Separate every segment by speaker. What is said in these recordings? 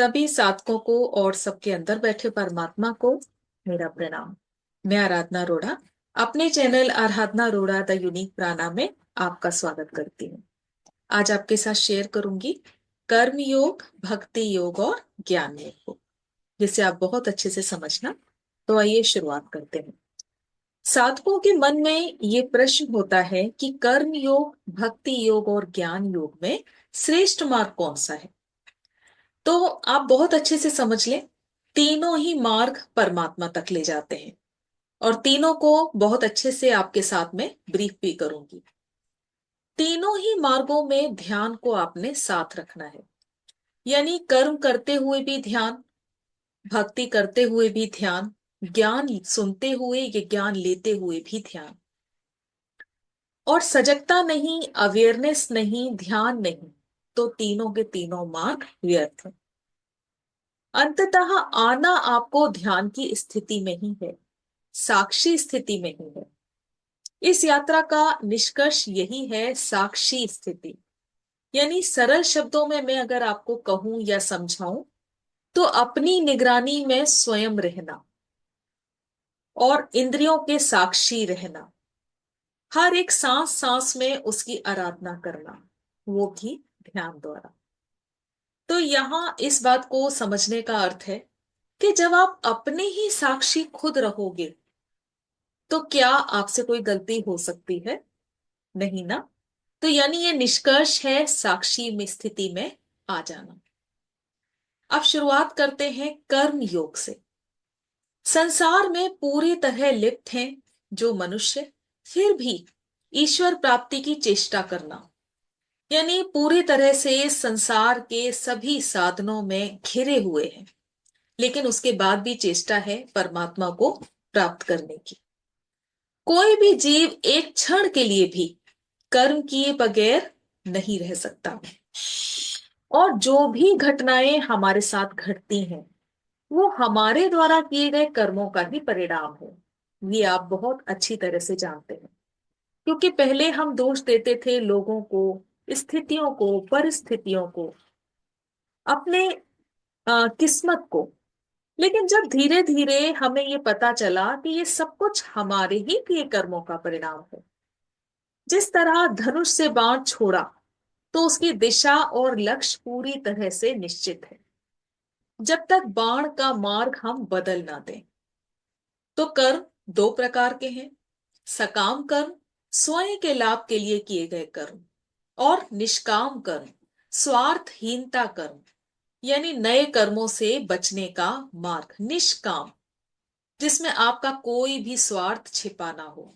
Speaker 1: सभी साधकों को और सबके अंदर बैठे परमात्मा को मेरा प्रणाम। मैं आराधना रोड़ा अपने चैनल आराधना रोड़ा द यूनिक प्राणा में आपका स्वागत करती हूँ। आज आपके साथ शेयर करूंगी कर्म योग, भक्ति योग और ज्ञान योग को, जिसे आप बहुत अच्छे से समझना। तो आइए शुरुआत करते हैं। साधकों के मन में ये प्रश्न होता है कि कर्म योग, भक्ति योग और ज्ञान योग में श्रेष्ठ मार्ग कौन सा है। तो आप बहुत अच्छे से समझ लें, तीनों ही मार्ग परमात्मा तक ले जाते हैं और तीनों को बहुत अच्छे से आपके साथ में ब्रीफ भी करूंगी। तीनों ही मार्गों में ध्यान को आपने साथ रखना है, यानी कर्म करते हुए भी ध्यान, भक्ति करते हुए भी ध्यान, ज्ञान सुनते हुए या ज्ञान लेते हुए भी ध्यान। और सजगता नहीं, अवेयरनेस नहीं, ध्यान नहीं, तो तीनों के तीनों मार्ग व्यर्थ हैं। अंततः आना आपको ध्यान की स्थिति में ही है, साक्षी स्थिति में ही है। इस यात्रा का निष्कर्ष यही है, साक्षी स्थिति। यानी सरल शब्दों में मैं अगर आपको कहूं या समझाऊं तो अपनी निगरानी में स्वयं रहना और इंद्रियों के साक्षी रहना, हर एक सांस सांस में उसकी आराधना करना, वो भी ध्यान द्वारा। तो यहां इस बात को समझने का अर्थ है कि जब आप अपने ही साक्षी खुद रहोगे तो क्या आपसे कोई गलती हो सकती है? नहीं ना। तो यानी ये निष्कर्ष है साक्षी में स्थिति में आ जाना। अब शुरुआत करते हैं कर्म योग से। संसार में पूरी तरह लिप्त हैं जो मनुष्य, फिर भी ईश्वर प्राप्ति की चेष्टा करना, यानी पूरी तरह से संसार के सभी साधनों में घिरे हुए हैं, लेकिन उसके बाद भी चेष्टा है परमात्मा को प्राप्त करने की। कोई भी जीव एक क्षण के लिए भी कर्म किए बगैर नहीं रह सकता। और जो भी घटनाएं हमारे साथ घटती हैं वो हमारे द्वारा किए गए कर्मों का ही परिणाम है। ये आप बहुत अच्छी तरह से जानते हैं, क्योंकि पहले हम दोष देते थे लोगों को, स्थितियों को, परिस्थितियों को, अपने किस्मत को। लेकिन जब धीरे धीरे हमें ये पता चला कि ये सब कुछ हमारे ही किए कर्मों का परिणाम है। जिस तरह धनुष से बाण छोड़ा तो उसकी दिशा और लक्ष्य पूरी तरह से निश्चित है, जब तक बाण का मार्ग हम बदल ना दें। तो कर्म दो प्रकार के हैं, सकाम कर्म, स्वयं के लाभ के लिए किए गए कर्म, और निष्काम कर्म, स्वार्थहीनता कर्म, यानी नए कर्मों से बचने का मार्ग निष्काम, जिसमें आपका कोई भी स्वार्थ छिपा ना हो।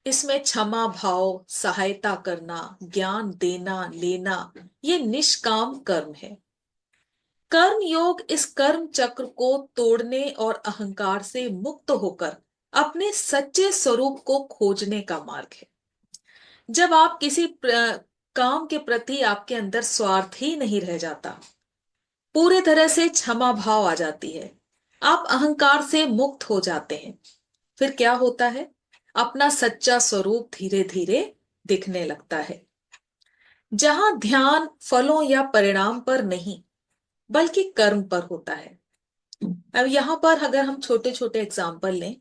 Speaker 1: इसमें क्षमा भाव, सहायता करना, ज्ञान देना लेना, ये निष्काम कर्म है। कर्म योग इस कर्म चक्र को तोड़ने और अहंकार से मुक्त होकर अपने सच्चे स्वरूप को खोजने का मार्ग है। जब आप किसी काम के प्रति आपके अंदर स्वार्थ ही नहीं रह जाता, पूरे तरह से क्षमा भाव आ जाती है, आप अहंकार से मुक्त हो जाते हैं, फिर क्या होता है? अपना सच्चा स्वरूप धीरे धीरे दिखने लगता है, जहां ध्यान फलों या परिणाम पर नहीं बल्कि कर्म पर होता है। अब यहां पर अगर हम छोटे छोटे एग्जाम्पल लें,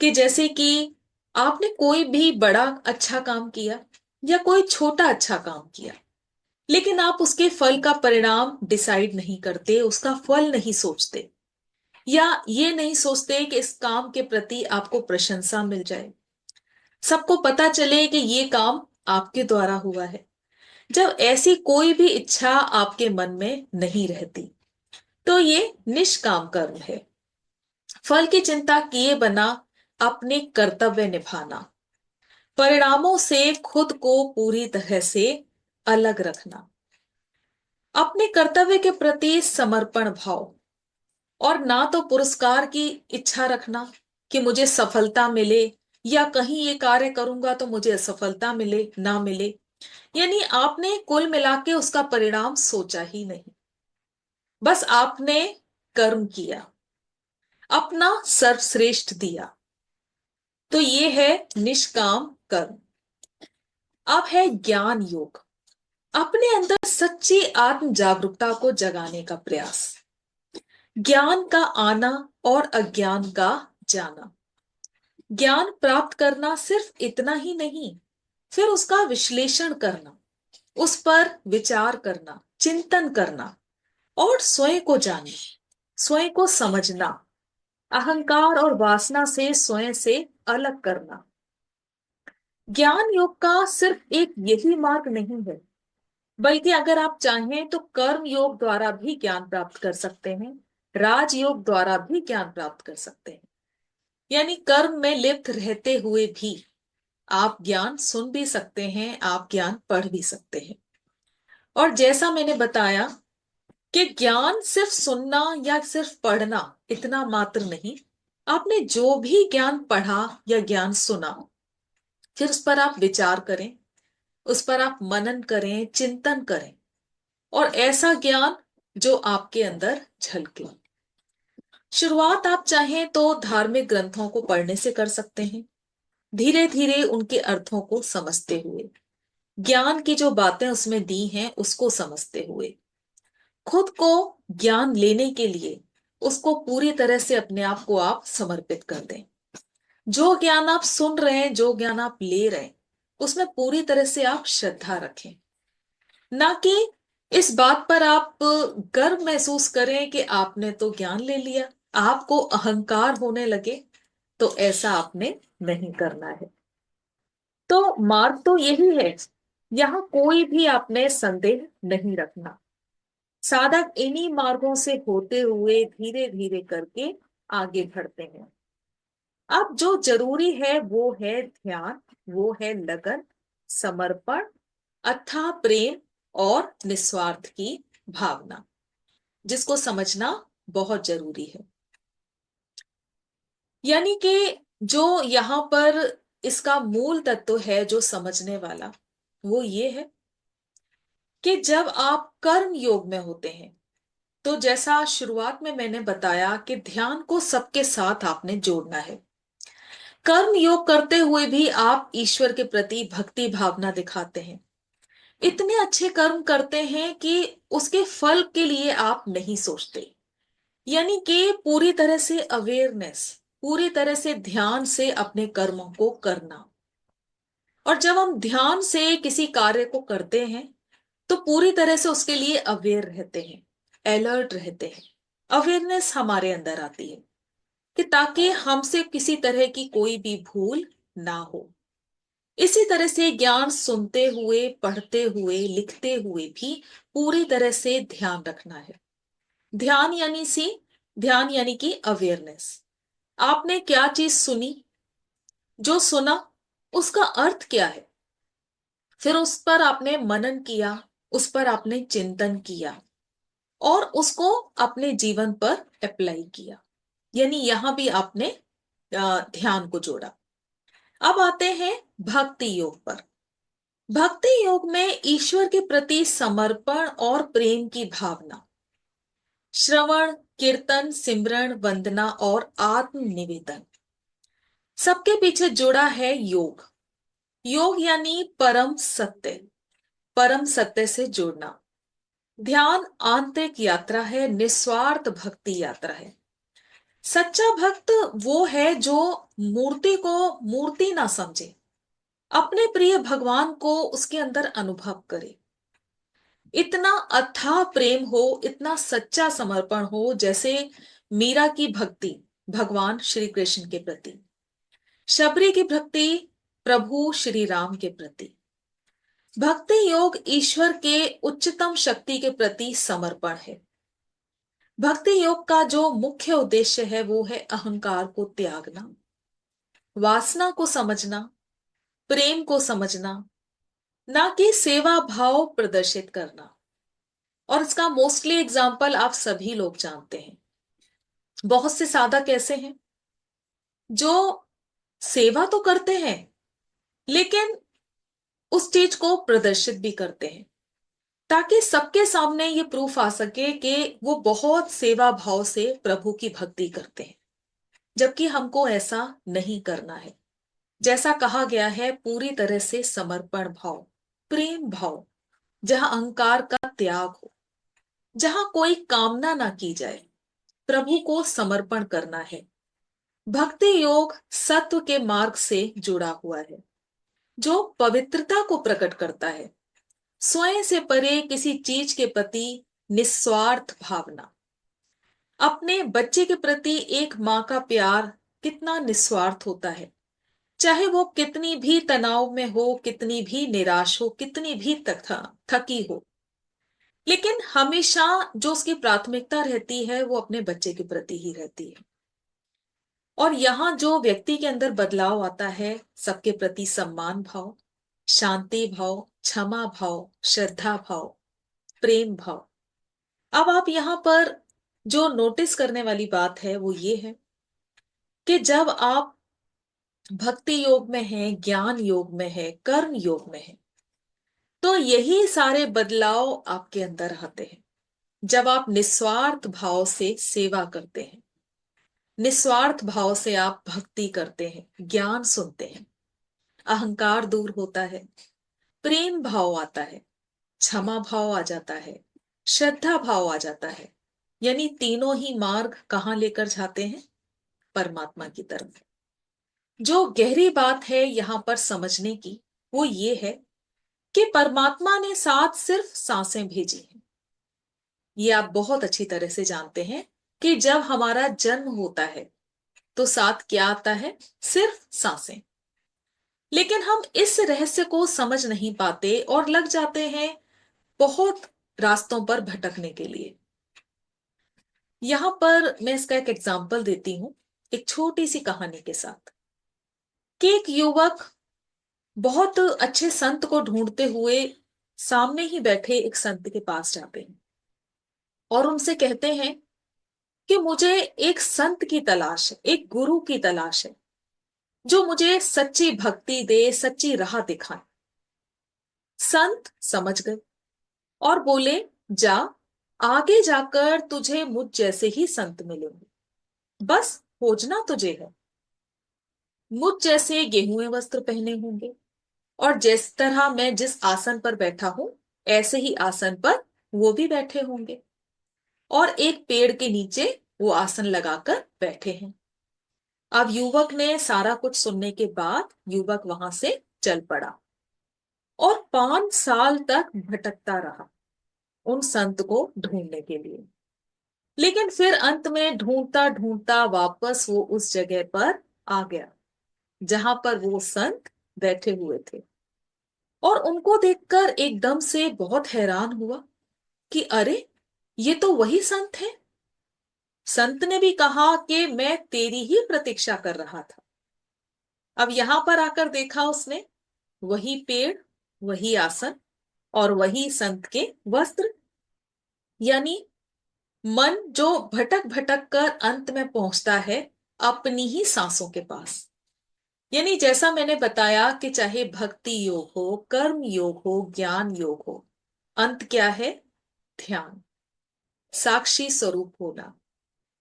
Speaker 1: कि जैसे कि आपने कोई भी बड़ा अच्छा काम किया या कोई छोटा अच्छा काम किया, लेकिन आप उसके फल का परिणाम डिसाइड नहीं करते, उसका फल नहीं सोचते, या ये नहीं सोचते कि इस काम के प्रति आपको प्रशंसा मिल जाए, सबको पता चले कि ये काम आपके द्वारा हुआ है। जब ऐसी कोई भी इच्छा आपके मन में नहीं रहती, तो ये निष्काम कर्म है। फल की चिंता किए बिना अपने कर्तव्य निभाना, परिणामों से खुद को पूरी तरह से अलग रखना, अपने कर्तव्य के प्रति समर्पण भाव, और ना तो पुरस्कार की इच्छा रखना कि मुझे सफलता मिले, या कहीं ये कार्य करूंगा तो मुझे असफलता मिले ना मिले। यानी आपने कुल मिला के उसका परिणाम सोचा ही नहीं, बस आपने कर्म किया, अपना सर्वश्रेष्ठ दिया। तो ये है निष्काम कर्म। अब है ज्ञान योग। अपने अंदर सच्ची आत्म जागरूकता को जगाने का प्रयास, ज्ञान का आना और अज्ञान का जाना। ज्ञान प्राप्त करना सिर्फ इतना ही नहीं, फिर उसका विश्लेषण करना, उस पर विचार करना, चिंतन करना और स्वयं को जानना, स्वयं को समझना, अहंकार और वासना से स्वयं से अलग करना। ज्ञान योग का सिर्फ एक यही मार्ग नहीं है, बल्कि अगर आप चाहें तो कर्म योग द्वारा भी ज्ञान प्राप्त कर सकते हैं, राज योग द्वारा भी ज्ञान प्राप्त कर सकते हैं। यानी कर्म में लिप्त रहते हुए भी आप ज्ञान सुन भी सकते हैं, आप ज्ञान पढ़ भी सकते हैं। और जैसा मैंने बताया कि ज्ञान सिर्फ सुनना या सिर्फ पढ़ना इतना मात्र नहीं, आपने जो भी ज्ञान पढ़ा या ज्ञान सुना, फिर उस पर आप विचार करें, उस पर आप मनन करें, चिंतन करें, और ऐसा ज्ञान जो आपके अंदर झलके। शुरुआत आप चाहें तो धार्मिक ग्रंथों को पढ़ने से कर सकते हैं, धीरे धीरे उनके अर्थों को समझते हुए, ज्ञान की जो बातें उसमें दी हैं उसको समझते हुए, खुद को ज्ञान लेने के लिए उसको पूरी तरह से अपने आप को आप समर्पित कर दें। जो ज्ञान आप सुन रहे हैं, जो ज्ञान आप ले रहे हैं, उसमें पूरी तरह से आप श्रद्धा रखें, ना कि इस बात पर आप गर्व महसूस करें कि आपने तो ज्ञान ले लिया, आपको अहंकार होने लगे। तो ऐसा आपने नहीं करना है। तो मार्ग तो यही है, यहां कोई भी आपने संदेह नहीं रखना। साधक इन्हीं मार्गों से होते हुए धीरे धीरे करके आगे बढ़ते हैं। अब जो जरूरी है वो है ध्यान, वो है लगन, समर्पण, अथाह प्रेम और निस्वार्थ की भावना, जिसको समझना बहुत जरूरी है। यानी कि जो यहाँ पर इसका मूल तत्व है जो समझने वाला, वो ये है कि जब आप कर्म योग में होते हैं, तो जैसा शुरुआत में मैंने बताया कि ध्यान को सबके साथ आपने जोड़ना है। कर्म योग करते हुए भी आप ईश्वर के प्रति भक्ति भावना दिखाते हैं, इतने अच्छे कर्म करते हैं कि उसके फल के लिए आप नहीं सोचते। यानी कि पूरी तरह से अवेयरनेस, पूरी तरह से ध्यान से अपने कर्मों को करना। और जब हम ध्यान से किसी कार्य को करते हैं तो पूरी तरह से उसके लिए अवेयर रहते हैं, अलर्ट रहते हैं। अवेयरनेस हमारे अंदर आती है कि ताकि हमसे किसी तरह की कोई भी भूल ना हो। इसी तरह से ज्ञान सुनते हुए, पढ़ते हुए, लिखते हुए भी पूरी तरह से ध्यान रखना है। ध्यान यानी कि अवेयरनेस। आपने क्या चीज सुनी, जो सुना उसका अर्थ क्या है, फिर उस पर आपने मनन किया, उस पर आपने चिंतन किया और उसको अपने जीवन पर अप्लाई किया। यानी यहां भी आपने ध्यान को जोड़ा। अब आते हैं भक्ति योग पर। भक्ति योग में ईश्वर के प्रति समर्पण और प्रेम की भावना, श्रवण, कीर्तन, सिमरण, वंदना और आत्मनिवेदन, सबके पीछे जुड़ा है योग। योग यानी परम सत्य, परम सत्य से जुड़ना। ध्यान आंतरिक यात्रा है, निस्वार्थ भक्ति यात्रा है। सच्चा भक्त वो है जो मूर्ति को मूर्ति ना समझे, अपने प्रिय भगवान को उसके अंदर अनुभव करे। इतना अथाह प्रेम हो, इतना सच्चा समर्पण हो, जैसे मीरा की भक्ति भगवान श्री कृष्ण के प्रति, शबरी की भक्ति प्रभु श्री राम के प्रति। भक्ति योग ईश्वर के उच्चतम शक्ति के प्रति समर्पण है। भक्ति योग का जो मुख्य उद्देश्य है वो है अहंकार को त्यागना, वासना को समझना, प्रेम को समझना, ना कि सेवा भाव प्रदर्शित करना। और इसका मोस्टली एग्जाम्पल आप सभी लोग जानते हैं। बहुत से साधक ऐसे हैं जो सेवा तो करते हैं, लेकिन उस चीज को प्रदर्शित भी करते हैं ताकि सबके सामने ये प्रूफ आ सके कि वो बहुत सेवा भाव से प्रभु की भक्ति करते हैं। जबकि हमको ऐसा नहीं करना है। जैसा कहा गया है, पूरी तरह से समर्पण भाव, प्रेम भाव, जहां अहंकार का त्याग हो, जहां कोई कामना ना की जाए, प्रभु को समर्पण करना है। भक्ति योग सत्व के मार्ग से जुड़ा हुआ है, जो पवित्रता को प्रकट करता है। स्वयं से परे किसी चीज के प्रति निस्वार्थ भावना। अपने बच्चे के प्रति एक माँ का प्यार कितना निस्वार्थ होता है, चाहे वो कितनी भी तनाव में हो, कितनी भी निराश हो, कितनी भी थकी हो, लेकिन हमेशा जो उसकी प्राथमिकता रहती है वो अपने बच्चे के प्रति ही रहती है। और यहाँ जो व्यक्ति के अंदर बदलाव आता है, सबके प्रति सम्मान भाव, शांति भाव, क्षमा भाव, श्रद्धा भाव, प्रेम भाव। अब आप यहाँ पर जो नोटिस करने वाली बात है वो ये है कि जब आप भक्ति योग में हैं, ज्ञान योग में है, कर्म योग में है, तो यही सारे बदलाव आपके अंदर आते हैं। जब आप निस्वार्थ भाव से सेवा करते हैं, निस्वार्थ भाव से आप भक्ति करते हैं, ज्ञान सुनते हैं, अहंकार दूर होता है, प्रेम भाव आता है, क्षमा भाव आ जाता है, श्रद्धा भाव आ जाता है। यानी तीनों ही मार्ग कहाँ लेकर जाते हैं? परमात्मा की तरफ। जो गहरी बात है यहां पर समझने की वो ये है कि परमात्मा ने साथ सिर्फ सांसें भेजी हैं। ये आप बहुत अच्छी तरह से जानते हैं कि जब हमारा जन्म होता है तो साथ क्या आता है? सिर्फ सांसें। लेकिन हम इस रहस्य को समझ नहीं पाते और लग जाते हैं बहुत रास्तों पर भटकने के लिए। यहां पर मैं इसका एक एग्जाम्पल देती हूं, एक छोटी सी कहानी के साथ, कि एक युवक बहुत अच्छे संत को ढूंढते हुए सामने ही बैठे एक संत के पास जाते हैं और उनसे कहते हैं कि मुझे एक संत की तलाश है, एक गुरु की तलाश है, जो मुझे सच्ची भक्ति दे, सच्ची राह दिखाए। संत समझ गए और बोले, जा, आगे जाकर तुझे मुझ जैसे ही संत मिलेंगे, बस खोजना तुझे है। मुझ जैसे गेहुए वस्त्र पहने होंगे और जिस तरह मैं जिस आसन पर बैठा हूं, ऐसे ही आसन पर वो भी बैठे होंगे और एक पेड़ के नीचे वो आसन लगाकर बैठे हैं। अब युवक ने सारा कुछ सुनने के बाद युवक वहां से चल पड़ा और 5 साल तक भटकता रहा उन संत को ढूंढने के लिए। लेकिन फिर अंत में ढूंढता ढूंढता वापस वो उस जगह पर आ गया जहां पर वो संत बैठे हुए थे और उनको देखकर एकदम से बहुत हैरान हुआ कि अरे, ये तो वही संत है। संत ने भी कहा कि मैं तेरी ही प्रतीक्षा कर रहा था। अब यहां पर आकर देखा उसने, वही पेड़, वही आसन और वही संत के वस्त्र। यानी मन जो भटक भटक कर अंत में पहुंचता है अपनी ही सांसों के पास। यानी जैसा मैंने बताया कि चाहे भक्ति योग हो, कर्म योग हो, ज्ञान योग हो, अंत क्या है? ध्यान, साक्षी स्वरूप होना।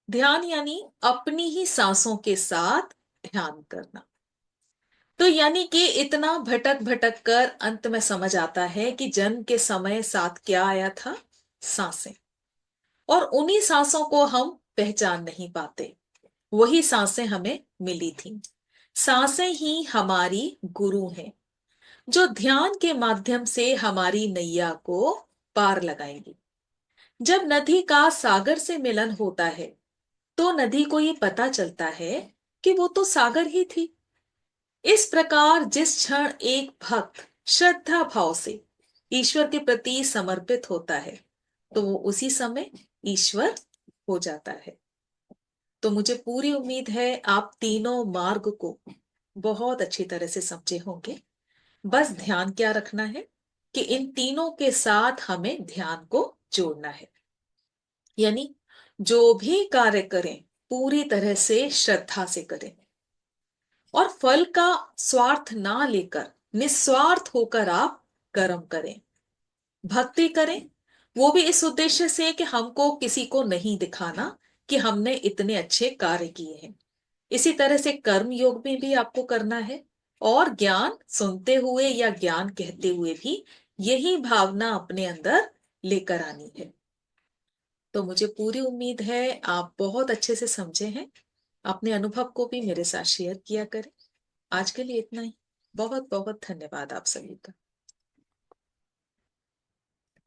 Speaker 1: ध्यान यानी अपनी ही सांसों के साथ ध्यान करना। तो यानी कि इतना भटक भटक कर अंत में समझ आता है कि जन्म के समय साथ क्या आया था? सांसें। और उन्हीं सांसों को हम पहचान नहीं पाते, वही सांसें हमें मिली थी। सांसें ही हमारी गुरु हैं, जो ध्यान के माध्यम से हमारी नैया को पार लगाएंगी। जब नदी का सागर से मिलन होता है तो नदी को ये पता चलता है कि वो तो सागर ही थी। इस प्रकार जिस क्षण एक भक्त श्रद्धा भाव से ईश्वर के प्रति समर्पित होता है तो वो उसी समय ईश्वर हो जाता है। तो मुझे पूरी उम्मीद है आप तीनों मार्ग को बहुत अच्छी तरह से समझे होंगे। बस ध्यान क्या रखना है कि इन तीनों के साथ हमें ध्यान को जोड़ना है। यानी जो भी कार्य करें पूरी तरह से श्रद्धा से करें और फल का स्वार्थ ना लेकर निस्वार्थ होकर आप कर्म करें, भक्ति करें। वो भी इस उद्देश्य से कि हमको किसी को नहीं दिखाना कि हमने इतने अच्छे कार्य किए हैं। इसी तरह से कर्म योग में भी आपको करना है और ज्ञान सुनते हुए या ज्ञान कहते हुए भी यही भावना अपने अंदर लेकर आनी है। तो मुझे पूरी उम्मीद है आप बहुत अच्छे से समझे हैं। अपने अनुभव को भी मेरे साथ शेयर किया करें। आज के लिए इतना ही। बहुत बहुत धन्यवाद आप सभी का।